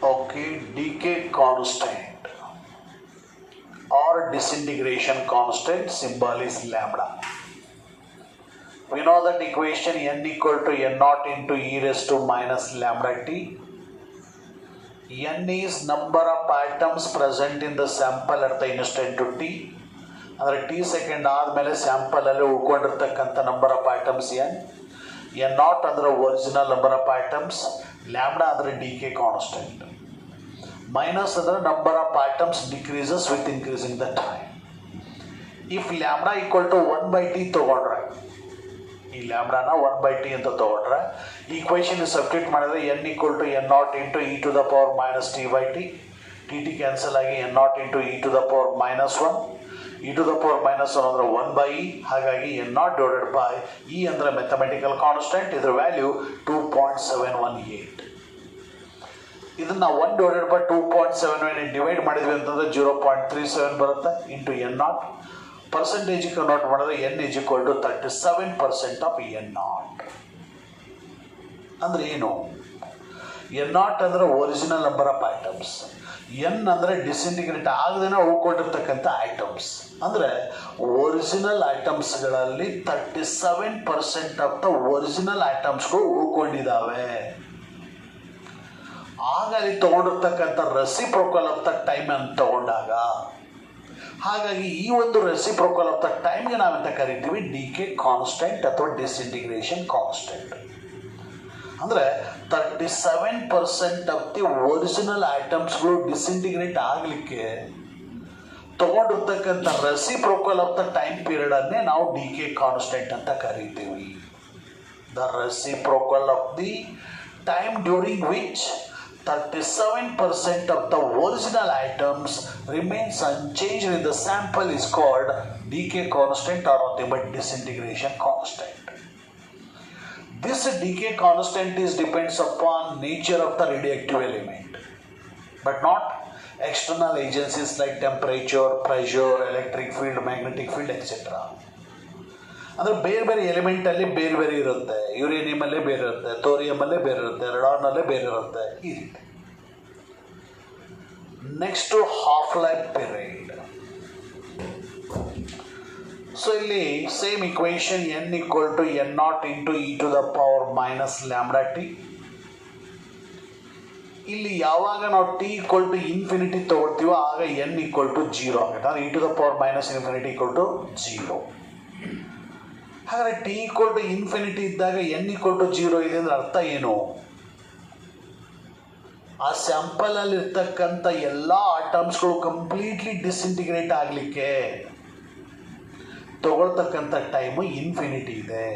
Okay, decay constant or disintegration constant, symbol is lambda. We know that equation n equal to n naught into e raised to minus lambda t. N is number of atoms present in the sample at the instant to t. ಅಂದರೆ T second ಆದಮೇಲೆ ಸ್ಯಾಂಪಲಲ್ಲಿ ಉಳ್ಕೊಂಡಿರ್ತಕ್ಕಂಥ number of items N naught ಅಂದರೆ original number of items, lambda ಅಂದರೆ decay constant, minus ಅಂದರೆ number of items decreases with increasing the time. If lambda equal to 1/t ತೊಗೊಂಡ್ರೆ, ಈ ಲ್ಯಾಂಬ್ಡಾನ 1/t ಅಂತ ತೊಗೊಂಡ್ರೆ ಈಕ್ವೇಷನ್ ಸಬ್ಸ್ಟಿಟ್ಯೂಟ್ ಮಾಡಿದ್ರೆ N equal to N naught into e to the power minus T by T, T cancel ಆಗಿ N naught into e to the power minus 1, e to the power minus 1 ಅಂದರೆ 1/e. ಹಾಗಾಗಿ n naught divided by e ಅಂದರೆ mathematical constant, ಇದರ value 2.718. ಇದನ್ನು 1 divided by 2.718 divide ಮಾಡಿದ್ವಿ ಅಂತಂದರೆ 0.37 ಬರುತ್ತೆ into N naught. Percentage convert ಮಾಡಿದ್ರೆ N is equal to 37% of N naught. ಅಂದರೆ ಏನು? ಎನ್ ನಾಟ್ ಅಂದರೆ original number of items, N ಅಂದರೆ ಡಿಸಿಂಟಿಗ್ರೇಟ್ ಆಗದೇನೆ ಉಳ್ಕೊಂಡಿರ್ತಕ್ಕಂಥ ಐಟಮ್ಸ್. ಅಂದರೆ ಒರಿಜಿನಲ್ ಐಟಮ್ಸ್ಗಳಲ್ಲಿ 37% ಆಫ್ ದ ಒರಿಜಿನಲ್ ಐಟಮ್ಸ್ಗಳು ಉಳ್ಕೊಂಡಿದ್ದಾವೆ. ಆಗ ಅಲ್ಲಿ ತೊಗೊಂಡಿರ್ತಕ್ಕಂಥ ರೆಸಿಪ್ರೋಕಲ್ ಆಫ್ ದ ಟೈಮ್ ಅಂತ ತಗೊಂಡಾಗ, ಹಾಗಾಗಿ ಈ ಒಂದು ರೆಸಿಪ್ರೋಕಲ್ ಆಫ್ ದ ಟೈಮ್ಗೆ ನಾವೆಂತ ಕರಿತೀವಿ? ಡಿಕೆ ಕಾನ್ಸ್ಟೆಂಟ್ ಅಥವಾ ಡಿಸಿಂಟಿಗ್ರೇಷನ್ ಕಾನ್ಸ್ಟೆಂಟ್. ಅಂದರೆ 37% ಆಫ್ ದಿ ಒರಿಜಿನಲ್ ಐಟಮ್ಸ್ಗಳು ಡಿಸಿಂಟಿಗ್ರೇಟ್ ಆಗಲಿಕ್ಕೆ ತಗೊಂಡಿರ್ತಕ್ಕಂಥ ರೆಸಿಪ್ರೋಕಲ್ ಆಫ್ ದ ಟೈಮ್ ಪೀರಿಯಡನ್ನೇ ನಾವು ಡಿಕೆ ಕಾನ್ಸ್ಟೆಂಟ್ ಅಂತ ಕರಿತೀವಿ. The reciprocal of the time during which 37% of the original items remains unchanged in the sample is called decay constant or nothing but disintegration constant. This decay constant depends upon nature of the radioactive element, but not external agencies like temperature, pressure, electric field, magnetic field, etc. ಅಂದರೆ ಬೇರೆ ಬೇರೆ ಎಲಿಮೆಂಟಲ್ಲಿ ಬೇರೆ ಬೇರೆ ಇರುತ್ತೆ. ಯುರೇನಿಯಮಲ್ಲೇ ಬೇರೆ ಇರುತ್ತೆ, ಥೋರಿಯಮಲ್ಲೇ ಬೇರೆ ಇರುತ್ತೆ, ರೆಡಾನ್ನಲ್ಲೇ ಬೇರೆ ಇರುತ್ತೆ, ಈ ರೀತಿ. Next half life period. So ಇಲ್ಲಿ same equation N equal to N naught into e to the power minus lambda T. ಇಲ್ಲಿ ಯಾವಾಗ ನಾವು ಟಿ ಈಕ್ವಲ್ ಟು ಇನ್ಫಿನಿಟಿ ತೊಗೊಳ್ತೀವೋ ಆಗ ಎನ್ ಈಕ್ವಲ್ ಟು 0 ಆಗುತ್ತೆ. ಅಂದರೆ e to the power minus infinity equal to 0. ಹಾಗಾದರೆ T equal to infinity ಇದ್ದಾಗ N equal to 0 ಇದೆ ಅಂದರೆ ಅರ್ಥ ಏನು? ಆ ಸ್ಯಾಂಪಲಲ್ಲಿರ್ತಕ್ಕಂಥ ಎಲ್ಲ ಆಟಮ್ಸ್ಗಳು ಕಂಪ್ಲೀಟ್ಲಿ ಡಿಸಿಂಟಿಗ್ರೇಟ್ ಆಗಲಿಕ್ಕೆ ತಗೊಳ್ತಕ್ಕಂಥ ಟೈಮು ಇನ್ಫಿನಿಟಿ ಇದೆ.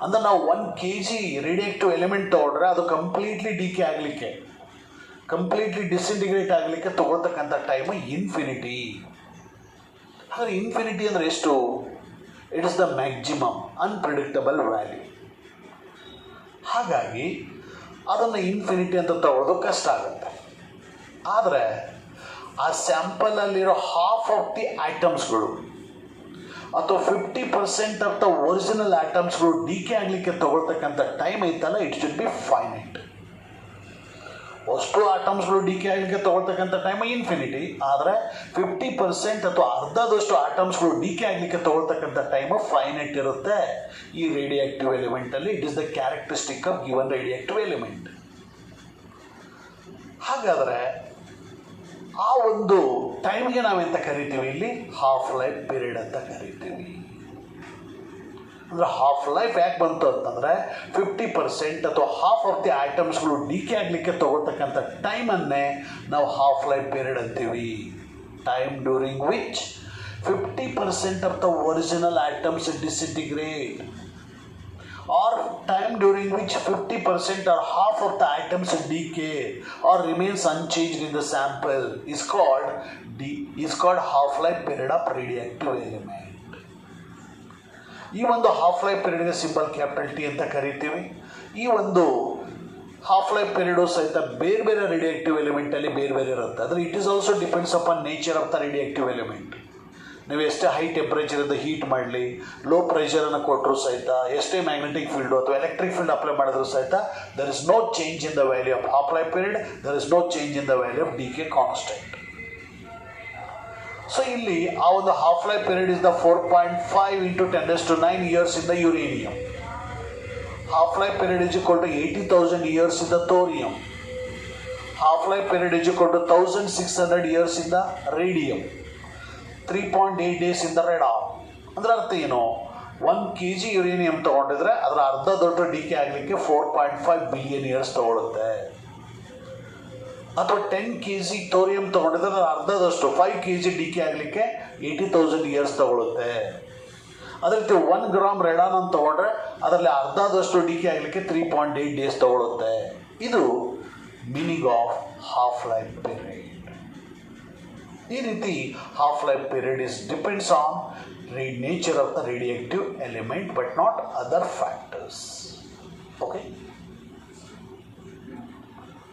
ಅಂದರೆ ನಾವು 1 kg ರೇಡಿಯೇಟಿವ್ ಎಲಿಮೆಂಟ್ ತೊಗೊಂಡ್ರೆ ಅದು ಕಂಪ್ಲೀಟ್ಲಿ ಡಿಕೆ ಆಗಲಿಕ್ಕೆ, ಕಂಪ್ಲೀಟ್ಲಿ ಡಿಸಿಂಟಿಗ್ರೇಟ್ ಆಗಲಿಕ್ಕೆ ತಗೊಳ್ತಕ್ಕಂಥ ಟೈಮು ಇನ್ಫಿನಿಟಿ. ಹಾಗಾದರೆ ಇನ್ಫಿನಿಟಿ ಅಂದರೆ ಎಷ್ಟು? It is the maximum unpredictable value. ಹಾಗಾಗಿ ಅದನ್ನು ಇನ್ಫಿನಿಟಿ ಅಂತ ತಗೊಳ್ಳೋದು ಕಷ್ಟ ಆಗುತ್ತೆ. ಆದರೆ ಆ ಸ್ಯಾಂಪಲಲ್ಲಿರೋ ಹಾಫ್ ಆಫ್ ದಿ ಐಟಮ್ಸ್ಗಳು ಅಥವಾ 50% ಆಫ್ ದ ಒರಿಜಿನಲ್ ಐಟಮ್ಸ್ಗಳು ಡಿಕೆ ಆಗಲಿಕ್ಕೆ ತಗೊಳ್ತಕ್ಕಂಥ ಟೈಮ್ ಐತಲ್ಲ, ಇಟ್ ಶುಡ್ ಬಿ ಫೈನೈಟ್. ಅಷ್ಟು ಆಟಮ್ಸ್ಗಳು ಡಿಕೆ ಆಗಲಿಕ್ಕೆ ತಗೊಳ್ತಕ್ಕಂಥ ಟೈಮ್ ಇನ್ಫಿನಿಟಿ. ಆದರೆ 50% ಅಥವಾ ಅರ್ಧದಷ್ಟು ಆಟಮ್ಸ್ಗಳು ಡಿಕೆ ಆಗಲಿಕ್ಕೆ ತಗೊಳ್ತಕ್ಕಂಥ ಟೈಮು ಫೈನೈಟ್ ಇರುತ್ತೆ ಈ ರೇಡಿಯಾಕ್ಟಿವ್ ಎಲಿಮೆಂಟಲ್ಲಿ. It is the characteristic of given radioactive element. ಹಾಗಾದರೆ ಆ ಒಂದು ಟೈಮ್ಗೆ ನಾವೆಂತ ಕರಿತೀವಿ? ಇಲ್ಲಿ ಹಾಫ್ ಲೈಫ್ ಪೀರಿಯಡ್ ಅಂತ ಕರಿತೀವಿ. ಅಂದರೆ ಹಾಫ್ ಲೈಫ್ ಯಾಕೆ ಬಂತು ಅಂತಂದರೆ 50% ಅಥವಾ ಹಾಫ್ ಆಫ್ ದಿ ಐಟಮ್ಸ್ಗಳು ಡಿಕೆ ಆಗಲಿಕ್ಕೆ ತಗೊಳ್ತಕ್ಕಂಥ ಟೈಮನ್ನೇ ನಾವು ಹಾಫ್ ಲೈಫ್ ಪೀರಿಯಡ್ ಅಂತೀವಿ. Time during which 50% of the original items disintegrate, or time during which 50% or half of the items decay or remains unchanged in the sample is called half-life period of radioactive element. ಈ ಒಂದು half life ಪೀರಿಯಡ್ಗೆ symbol capital T ಅಂತ ಕರಿತೀವಿ. ಈ ಒಂದು half life period ಸಹಿತ ಬೇರೆ ಬೇರೆ ರೇಡಿಯಾಕ್ಟಿವ್ ಎಲಿಮೆಂಟಲ್ಲಿ ಬೇರೆ ಬೇರೆ ಇರುತ್ತೆ. ಅಂದರೆ it is also depends upon nature of the radioactive element. ನೀವು ಎಷ್ಟೇ ಹೈ ಟೆಂಪ್ರೇಚರಿಂದ ಹೀಟ್ ಮಾಡಲಿ, ಲೋ ಪ್ರೆಷರನ್ನು ಕೊಟ್ಟರು ಸಹಿತ, ಎಷ್ಟೇ ಮ್ಯಾಗ್ನೆಟಿಕ್ ಫೀಲ್ಡು ಅಥವಾ ಎಲೆಕ್ಟ್ರಿಕ್ ಫೀಲ್ಡ್ ಅಪ್ಲೈ ಮಾಡಿದ್ರು ಸಹಿತ there is no change in the value of half life period, there is no change in the value of decay constant. So ಇಲ್ಲಿ ಆ ಒಂದು half life period is the 4.5 × 10⁹ years in the uranium. Half life period is equal to 80,000 years in the thorium. Half life period is equal to 1600 years in the radium. 3.8 days in the radon. ಅಂದ್ರೆ ಅರ್ಥ ಏನು, 1 kg uranium ತೊಗೊಂಡಿದ್ರೆ ಅದರ ಅರ್ಧ ದೊಡ್ಡ DK ಆಗಲಿಕ್ಕೆ 4.5 billion years ತೊಗೊಳುತ್ತೆ. ಅಥವಾ 10 kg thorium ತೊಗೊಂಡಿದ್ರೆ ಅದರ ಅರ್ಧದಷ್ಟು 5 kg ಡಿಕೆ ಆಗಲಿಕ್ಕೆ 80,000 ಇಯರ್ಸ್ ತೊಗೊಳುತ್ತೆ. ಅದೇ ರೀತಿ 1 ಗ್ರಾಮ್ ರೆಡಾನ್ ಅಂತ ತೊಗೊಂಡ್ರೆ ಅದರಲ್ಲಿ ಅರ್ಧದಷ್ಟು ಡಿಕೆ ಆಗಲಿಕ್ಕೆ 3.8 ಡೇಸ್ ತೊಗೊಳುತ್ತೆ. ಇದು meaning of half life period. ಈ ರೀತಿ half life period is depends on nature of the radiative element but not other factors. Okay.